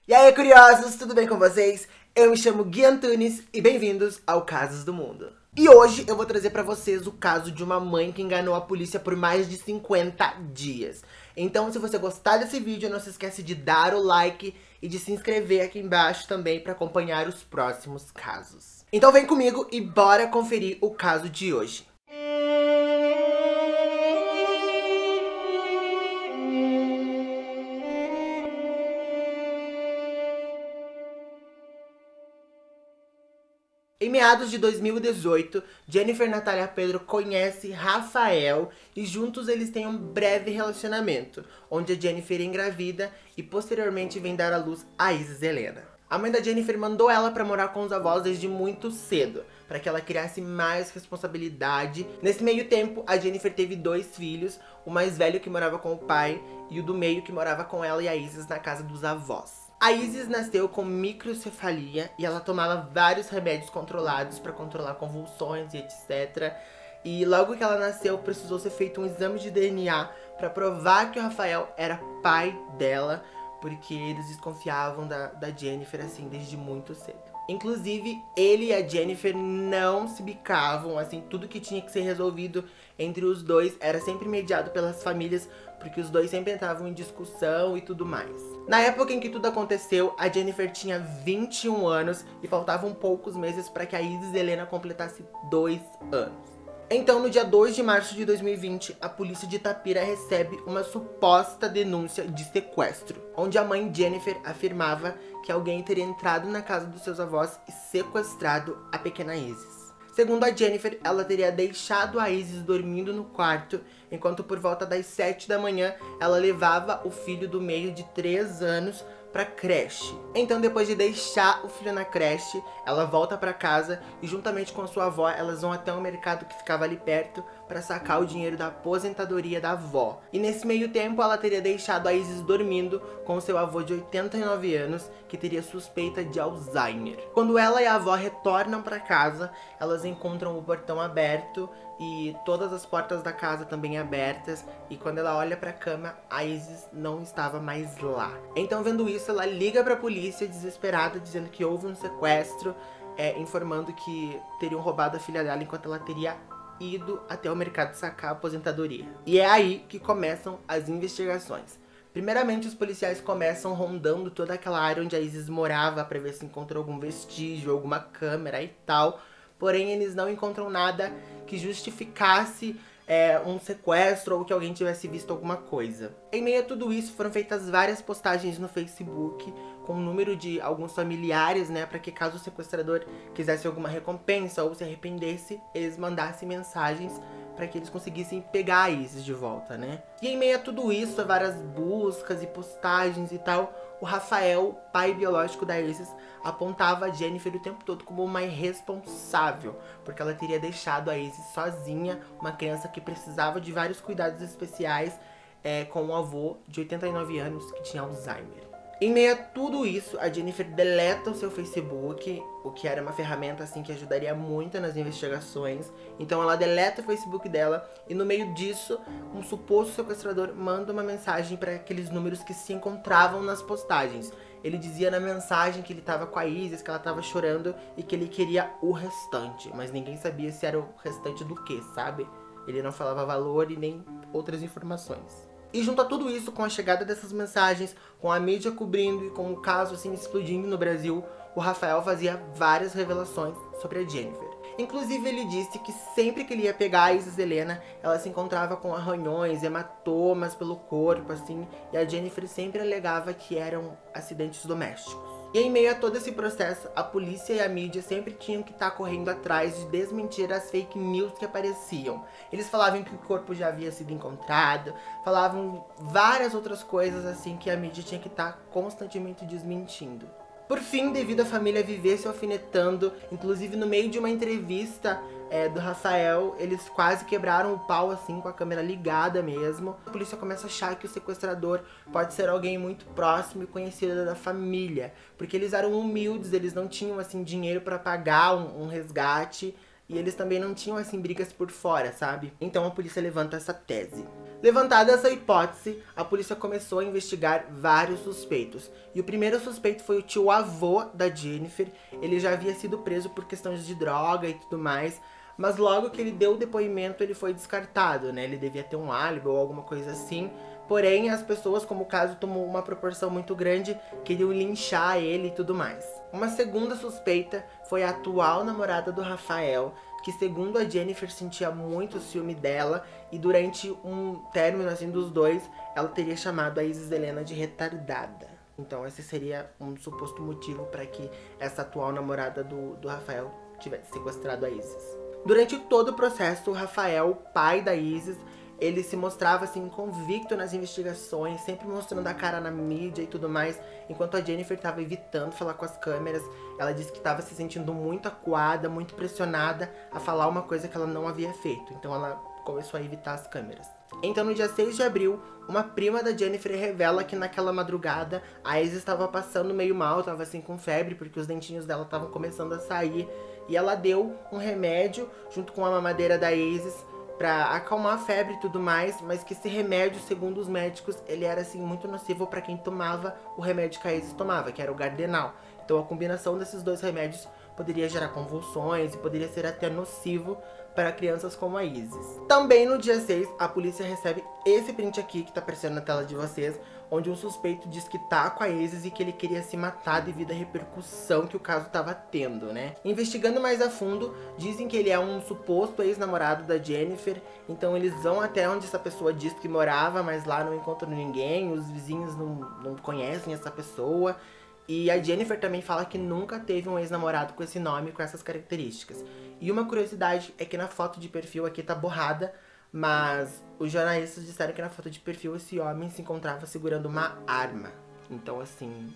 E aí, curiosos, tudo bem com vocês? Eu me chamo Gui Antunes e bem-vindos ao Casos do Mundo. E hoje eu vou trazer pra vocês o caso de uma mãe que enganou a polícia por mais de 50 dias. Então, se você gostar desse vídeo, não se esquece de dar o like e de se inscrever aqui embaixo também pra acompanhar os próximos casos. Então vem comigo e bora conferir o caso de hoje. Em meados de 2018, Jennifer Natália Pedro conhece Rafael e juntos eles têm um breve relacionamento, onde a Jennifer engravida e posteriormente vem dar à luz a Isis Helena. A mãe da Jennifer mandou ela para morar com os avós desde muito cedo, para que ela criasse mais responsabilidade. Nesse meio tempo, a Jennifer teve 2 filhos, o mais velho que morava com o pai e o do meio que morava com ela e a Isis na casa dos avós. A Isis nasceu com microcefalia e ela tomava vários remédios controlados para controlar convulsões e etc. E logo que ela nasceu, precisou ser feito um exame de DNA para provar que o Rafael era pai dela, porque eles desconfiavam da Jennifer assim desde muito cedo. Inclusive, ele e a Jennifer não se bicavam, assim, tudo que tinha que ser resolvido entre os dois era sempre mediado pelas famílias, porque os dois sempre entravam em discussão e tudo mais. Na época em que tudo aconteceu, a Jennifer tinha 21 anos e faltavam poucos meses para que a Isis Helena completasse 2 anos. Então, no dia 2 de março de 2020, a polícia de Itapira recebe uma suposta denúncia de sequestro, onde a mãe Jennifer afirmava que alguém teria entrado na casa dos seus avós e sequestrado a pequena Isis. Segundo a Jennifer, ela teria deixado a Isis dormindo no quarto, enquanto por volta das 7 da manhã, ela levava o filho do meio de 3 anos pra creche. Então, depois de deixar o filho na creche, ela volta pra casa e juntamente com a sua avó, elas vão até um mercado que ficava ali perto para sacar o dinheiro da aposentadoria da avó. E nesse meio tempo, ela teria deixado a Isis dormindo com seu avô de 89 anos, que teria suspeita de Alzheimer. Quando ela e a avó retornam para casa, elas encontram o portão aberto e todas as portas da casa também abertas, e quando ela olha para a cama, a Isis não estava mais lá. Então, vendo isso, ela liga para a polícia desesperada, dizendo que houve um sequestro, informando que teriam roubado a filha dela enquanto ela teria ido até o mercado sacar a aposentadoria. E é aí que começam as investigações. Primeiramente, os policiais começam rondando toda aquela área onde a Isis morava para ver se encontrou algum vestígio, alguma câmera e tal. Porém, eles não encontram nada que justificasse um sequestro ou que alguém tivesse visto alguma coisa. Em meio a tudo isso, foram feitas várias postagens no Facebook com o número de alguns familiares, né, para que caso o sequestrador quisesse alguma recompensa ou se arrependesse, eles mandassem mensagens para que eles conseguissem pegar a Isis de volta, né? E em meio a tudo isso, a várias buscas e postagens e tal, o Rafael, pai biológico da Isis, apontava a Jennifer o tempo todo como uma irresponsável, porque ela teria deixado a Isis sozinha, uma criança que precisava de vários cuidados especiais, com um avô de 89 anos que tinha Alzheimer. Em meio a tudo isso, a Jennifer deleta o seu Facebook, o que era uma ferramenta assim que ajudaria muito nas investigações. Então ela deleta o Facebook dela e no meio disso, um suposto sequestrador manda uma mensagem para aqueles números que se encontravam nas postagens. Ele dizia na mensagem que ele estava com a Isis, que ela estava chorando e que ele queria o restante, mas ninguém sabia se era o restante do que, sabe? Ele não falava valor e nem outras informações. E junto a tudo isso, com a chegada dessas mensagens, com a mídia cobrindo e com o caso assim explodindo no Brasil, o Rafael fazia várias revelações sobre a Jennifer. Inclusive, ele disse que sempre que ele ia pegar a Isis Helena, ela se encontrava com arranhões, hematomas pelo corpo, assim, e a Jennifer sempre alegava que eram acidentes domésticos. E em meio a todo esse processo, a polícia e a mídia sempre tinham que estar correndo atrás de desmentir as fake news que apareciam. Eles falavam que o corpo já havia sido encontrado, falavam várias outras coisas assim que a mídia tinha que estar constantemente desmentindo. Por fim, devido à família viver se alfinetando, inclusive no meio de uma entrevista do Rafael, eles quase quebraram o pau assim com a câmera ligada mesmo. A polícia começa a achar que o sequestrador pode ser alguém muito próximo e conhecido da família, porque eles eram humildes, eles não tinham assim dinheiro para pagar um resgate. e eles também não tinham, assim, brigas por fora, sabe? Então a polícia levanta essa tese. Levantada essa hipótese, a polícia começou a investigar vários suspeitos. E o primeiro suspeito foi o tio-avô da Jennifer. Ele já havia sido preso por questões de droga e tudo mais, mas logo que ele deu o depoimento, ele foi descartado, né? Ele devia ter um álibi ou alguma coisa assim. Porém, as pessoas, como o caso tomou uma proporção muito grande, queriam linchar ele e tudo mais. Uma segunda suspeita foi a atual namorada do Rafael, que segundo a Jennifer sentia muito ciúme dela, e durante um término assim dos dois, ela teria chamado a Isis Helena de retardada. Então esse seria um suposto motivo para que essa atual namorada do Rafael tivesse sequestrado a Isis. Durante todo o processo, o Rafael, pai da Isis, ele se mostrava assim convicto nas investigações, sempre mostrando a cara na mídia e tudo mais, enquanto a Jennifer estava evitando falar com as câmeras. Ela disse que estava se sentindo muito acuada, muito pressionada a falar uma coisa que ela não havia feito, então ela começou a evitar as câmeras. Então no dia 6 de abril, uma prima da Jennifer revela que naquela madrugada a Isis estava passando meio mal, estava assim com febre, porque os dentinhos dela estavam começando a sair, e ela deu um remédio junto com a mamadeira da Isis pra acalmar a febre e tudo mais, mas que esse remédio, segundo os médicos, ele era assim muito nocivo pra quem tomava o remédio que a Isis tomava, que era o Gardenal. Então a combinação desses dois remédios poderia gerar convulsões e poderia ser até nocivo para crianças como a Isis. Também no dia 6, a polícia recebe esse print aqui que tá aparecendo na tela de vocês, onde um suspeito diz que tá com a Isis e que ele queria se matar devido à repercussão que o caso tava tendo, né? Investigando mais a fundo, dizem que ele é um suposto ex-namorado da Jennifer, então eles vão até onde essa pessoa diz que morava, mas lá não encontram ninguém, os vizinhos não conhecem essa pessoa. E a Jennifer também fala que nunca teve um ex-namorado com esse nome, com essas características. E uma curiosidade é que na foto de perfil aqui tá borrada, mas os jornalistas disseram que na foto de perfil esse homem se encontrava segurando uma arma. Então, assim,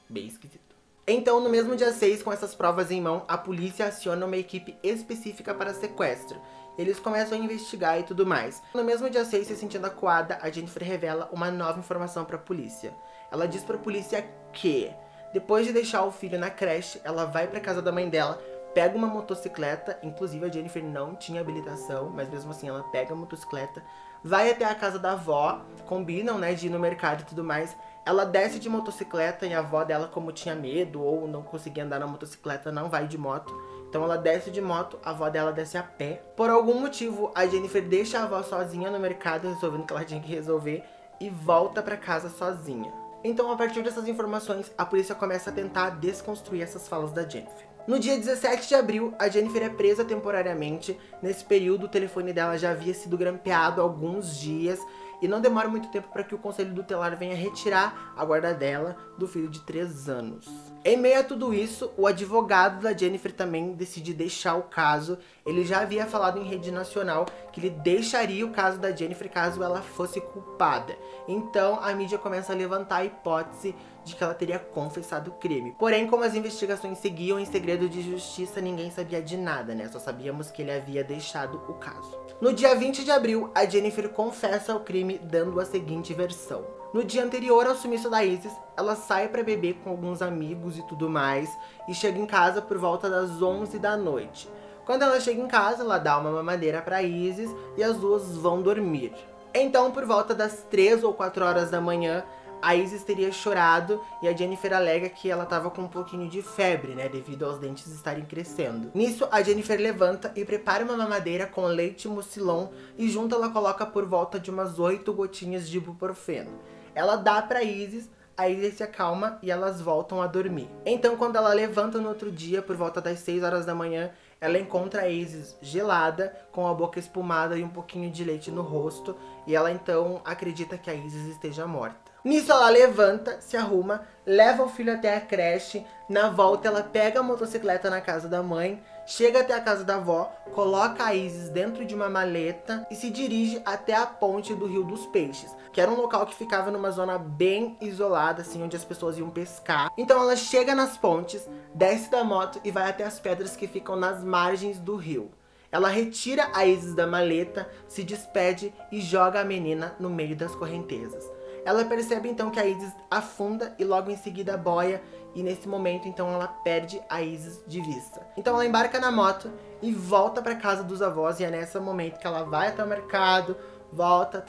bem esquisito. Então, no mesmo dia 6, com essas provas em mão, a polícia aciona uma equipe específica para sequestro. Eles começam a investigar e tudo mais. No mesmo dia 6, se sentindo acuada, a Jennifer revela uma nova informação para a polícia. Ela diz para a polícia que, depois de deixar o filho na creche, ela vai para casa da mãe dela, pega uma motocicleta, inclusive a Jennifer não tinha habilitação, mas mesmo assim ela pega a motocicleta, vai até a casa da avó, combinam, né, de ir no mercado e tudo mais. Ela desce de motocicleta e a avó dela, como tinha medo ou não conseguia andar na motocicleta, não vai de moto. Então ela desce de moto, a avó dela desce a pé. Por algum motivo, a Jennifer deixa a avó sozinha no mercado, resolvendo o que ela tinha que resolver, e volta pra casa sozinha. Então, a partir dessas informações, a polícia começa a tentar desconstruir essas falas da Jennifer. No dia 17 de abril, a Jennifer é presa temporariamente. Nesse período, o telefone dela já havia sido grampeado há alguns dias, e não demora muito tempo para que o Conselho Tutelar venha retirar a guarda dela do filho de 3 anos. Em meio a tudo isso, o advogado da Jennifer também decide deixar o caso. Ele já havia falado em rede nacional que ele deixaria o caso da Jennifer caso ela fosse culpada. Então a mídia começa a levantar a hipótese de que ela teria confessado o crime. Porém, como as investigações seguiam em segredo de justiça, ninguém sabia de nada, né? Só sabíamos que ele havia deixado o caso. No dia 20 de abril, a Jennifer confessa o crime dando a seguinte versão. No dia anterior ao sumiço da Isis, ela sai pra beber com alguns amigos e tudo mais, e chega em casa por volta das 11 da noite. Quando ela chega em casa, ela dá uma mamadeira pra Isis e as duas vão dormir. Então, por volta das 3 ou 4 horas da manhã, a Isis teria chorado e a Jennifer alega que ela tava com um pouquinho de febre, né, devido aos dentes estarem crescendo. Nisso, a Jennifer levanta e prepara uma mamadeira com leite Mucilon e junto ela coloca por volta de umas 8 gotinhas de ibuprofeno. Ela dá pra Isis, a Isis se acalma e elas voltam a dormir. Então, quando ela levanta no outro dia, por volta das 6 horas da manhã, ela encontra a Isis gelada, com a boca espumada e um pouquinho de leite no rosto, e ela então acredita que a Isis esteja morta. Nisso ela levanta, se arruma, leva o filho até a creche, na volta ela pega a motocicleta na casa da mãe, chega até a casa da avó, coloca a Isis dentro de uma maleta e se dirige até a ponte do Rio dos Peixes, que era um local que ficava numa zona bem isolada, assim, onde as pessoas iam pescar. Então ela chega nas pontes, desce da moto e vai até as pedras que ficam nas margens do rio. Ela retira a Isis da maleta, se despede e joga a menina no meio das correntezas. Ela percebe então que a Isis afunda e logo em seguida boia, e nesse momento então ela perde a Isis de vista. Então ela embarca na moto e volta para casa dos avós, e é nesse momento que ela vai até o mercado, volta,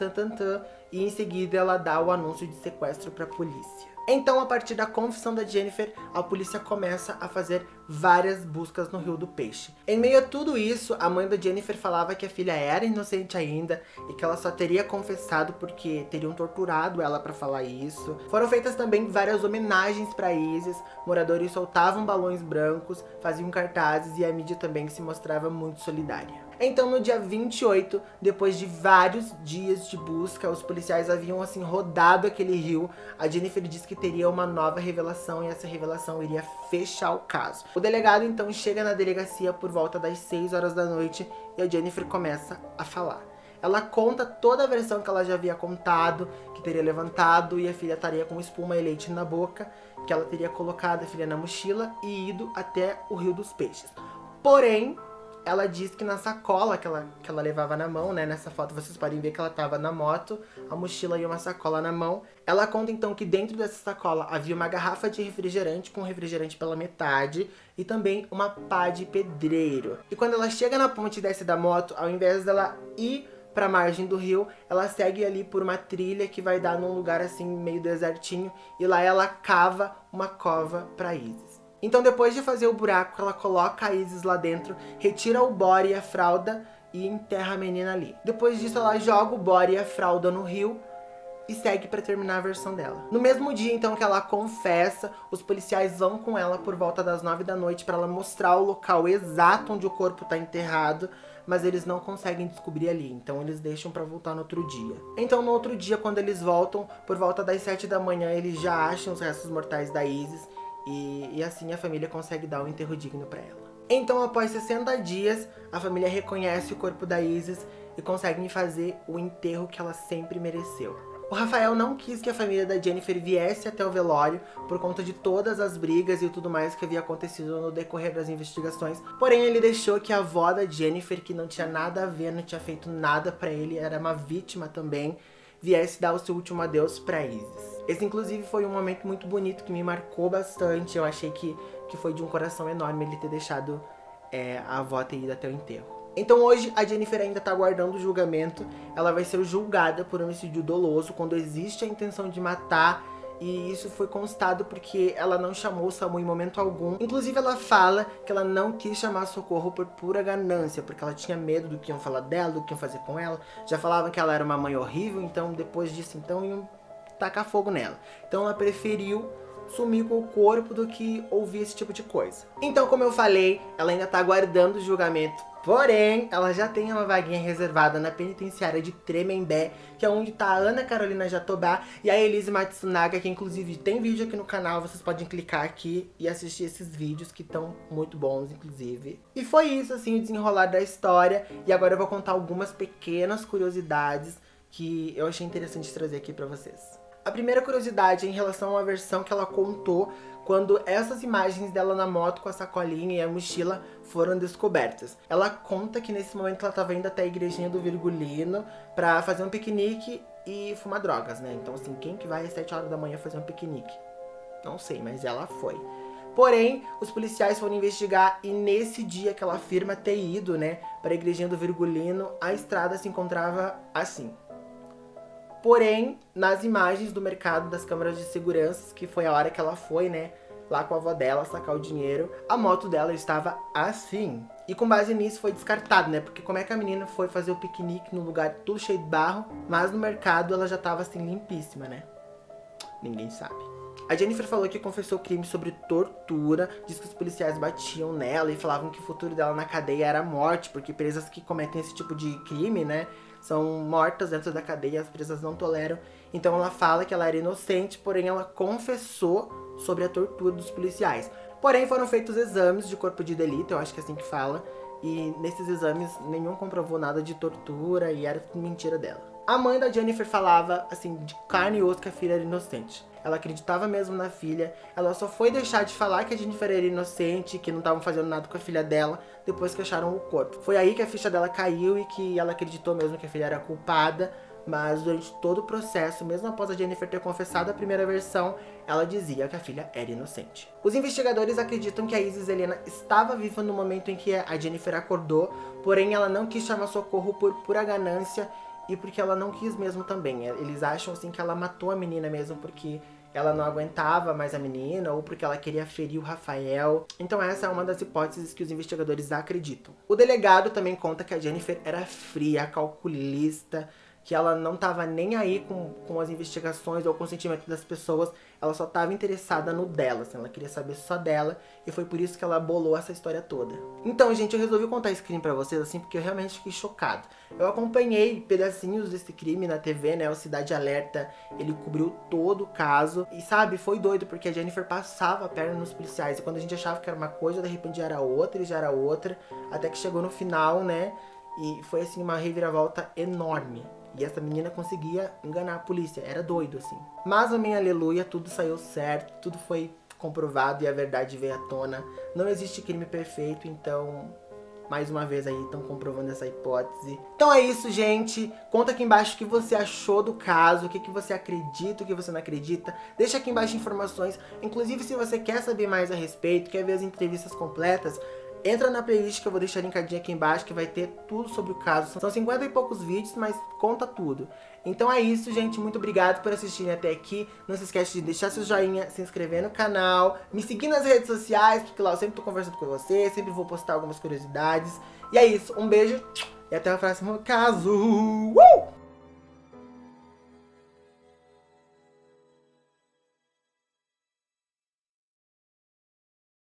e em seguida ela dá o anúncio de sequestro para a polícia. Então, a partir da confissão da Jennifer, a polícia começa a fazer várias buscas no Rio do Peixe. Em meio a tudo isso, a mãe da Jennifer falava que a filha era inocente ainda e que ela só teria confessado porque teriam torturado ela para falar isso. Foram feitas também várias homenagens para Isis, moradores soltavam balões brancos, faziam cartazes e a mídia também se mostrava muito solidária. Então, no dia 28, depois de vários dias de busca, os policiais haviam assim rodado aquele rio. A Jennifer disse que teria uma nova revelação e essa revelação iria fechar o caso. O delegado então chega na delegacia por volta das 6 horas da noite e a Jennifer começa a falar. Ela conta toda a versão que ela já havia contado, que teria levantado e a filha estaria com espuma e leite na boca, que ela teria colocado a filha na mochila e ido até o Rio dos Peixes. Porém, ela diz que na sacola que ela levava na mão, né? Nessa foto vocês podem ver que ela tava na moto, a mochila e uma sacola na mão. Ela conta então que dentro dessa sacola havia uma garrafa de refrigerante com refrigerante pela metade e também uma pá de pedreiro. E quando ela chega na ponte e desce da moto, ao invés dela ir pra margem do rio, ela segue ali por uma trilha que vai dar num lugar assim meio desertinho e lá ela cava uma cova pra Isis. Então, depois de fazer o buraco, ela coloca a Isis lá dentro, retira o body e a fralda e enterra a menina ali. Depois disso, ela joga o body e a fralda no rio e segue para terminar a versão dela. No mesmo dia, então, que ela confessa, os policiais vão com ela por volta das 9 da noite para ela mostrar o local exato onde o corpo tá enterrado, mas eles não conseguem descobrir ali, então eles deixam para voltar no outro dia. Então, no outro dia, quando eles voltam, por volta das 7 da manhã, eles já acham os restos mortais da Isis, e assim a família consegue dar um enterro digno para ela. Então, após 60 dias, a família reconhece o corpo da Isis e conseguem fazer o enterro que ela sempre mereceu. O Rafael não quis que a família da Jennifer viesse até o velório por conta de todas as brigas e tudo mais que havia acontecido no decorrer das investigações. Porém, ele deixou que a avó da Jennifer, que não tinha nada a ver, não tinha feito nada para ele, era uma vítima também, viesse dar o seu último adeus pra Isis. Esse, inclusive, foi um momento muito bonito que me marcou bastante. Eu achei que foi de um coração enorme ele ter deixado a avó ter ido até o enterro. Então hoje a Jennifer ainda tá aguardando o julgamento. Ela vai ser julgada por homicídio doloso quando existe a intenção de matar. E isso foi constado porque ela não chamou o SAMU em momento algum. Inclusive ela fala que ela não quis chamar socorro por pura ganância, porque ela tinha medo do que iam falar dela, do que iam fazer com ela. Já falavam que ela era uma mãe horrível, então depois disso então iam tacar fogo nela. Então ela preferiu sumir com o corpo do que ouvir esse tipo de coisa. Então, como eu falei, ela ainda tá aguardando o julgamento. Porém, ela já tem uma vaguinha reservada na penitenciária de Tremembé, que é onde tá a Ana Carolina Jatobá e a Elise Matsunaga, que inclusive tem vídeo aqui no canal, vocês podem clicar aqui e assistir esses vídeos que estão muito bons, inclusive. E foi isso, assim, o desenrolar da história. E agora eu vou contar algumas pequenas curiosidades que eu achei interessante trazer aqui pra vocês. A primeira curiosidade é em relação a uma versão que ela contou quando essas imagens dela na moto com a sacolinha e a mochila foram descobertas. Ela conta que nesse momento ela estava indo até a igrejinha do Virgulino pra fazer um piquenique e fumar drogas, né? Então assim, quem que vai às 7 horas da manhã fazer um piquenique? Não sei, mas ela foi. Porém, os policiais foram investigar e nesse dia que ela afirma ter ido, né, pra igrejinha do Virgulino, a estrada se encontrava assim. Porém, nas imagens do mercado das câmeras de segurança, que foi a hora que ela foi, né, lá com a avó dela sacar o dinheiro, a moto dela estava assim. E com base nisso foi descartado, né, porque como é que a menina foi fazer o piquenique num lugar tudo cheio de barro, mas no mercado ela já estava assim limpíssima, né? Ninguém sabe. A Jennifer falou que confessou crime sobre tortura, diz que os policiais batiam nela e falavam que o futuro dela na cadeia era a morte, porque presas que cometem esse tipo de crime, né, são mortas dentro da cadeia, as presas não toleram. Então ela fala que ela era inocente, porém ela confessou sobre a tortura dos policiais. Porém foram feitos exames de corpo de delito, eu acho que é assim que fala, e nesses exames nenhum comprovou nada de tortura e era tudo mentira dela. A mãe da Jennifer falava, assim, de carne e osso que a filha era inocente. Ela acreditava mesmo na filha, ela só foi deixar de falar que a Jennifer era inocente, que não estavam fazendo nada com a filha dela, depois que acharam o corpo. Foi aí que a ficha dela caiu e que ela acreditou mesmo que a filha era culpada, mas durante todo o processo, mesmo após a Jennifer ter confessado a primeira versão, ela dizia que a filha era inocente. Os investigadores acreditam que a Isis Helena estava viva no momento em que a Jennifer acordou, porém ela não quis chamar socorro por pura ganância e porque ela não quis mesmo também. Eles acham assim que ela matou a menina mesmo porque ela não aguentava mais a menina ou porque ela queria ferir o Rafael. Então essa é uma das hipóteses que os investigadores acreditam. O delegado também conta que a Jennifer era fria, calculista, que ela não estava nem aí com as investigações ou com o sentimento das pessoas, ela só estava interessada no dela, assim, ela queria saber só dela, e foi por isso que ela bolou essa história toda. Então, gente, eu resolvi contar esse crime pra vocês, assim, porque eu realmente fiquei chocado. Eu acompanhei pedacinhos desse crime na TV, né, o Cidade Alerta, ele cobriu todo o caso, e sabe, foi doido, porque a Jennifer passava a perna nos policiais, e quando a gente achava que era uma coisa, de repente já era outra, e já era outra, até que chegou no final, né, e foi, assim, uma reviravolta enorme. E essa menina conseguia enganar a polícia, era doido assim. Mas, amém, aleluia, tudo saiu certo, tudo foi comprovado e a verdade veio à tona. Não existe crime perfeito, então, mais uma vez aí, estão comprovando essa hipótese. Então é isso, gente. Conta aqui embaixo o que você achou do caso, o que você acredita, o que você não acredita. Deixa aqui embaixo informações. Inclusive, se você quer saber mais a respeito, quer ver as entrevistas completas, entra na playlist que eu vou deixar linkadinha aqui embaixo, que vai ter tudo sobre o caso. São 50 e poucos vídeos, mas conta tudo. Então é isso, gente. Muito obrigado por assistirem até aqui. Não se esquece de deixar seu joinha, se inscrever no canal, me seguir nas redes sociais, porque lá eu sempre tô conversando com você, sempre vou postar algumas curiosidades. E é isso. Um beijo e até o próximo caso.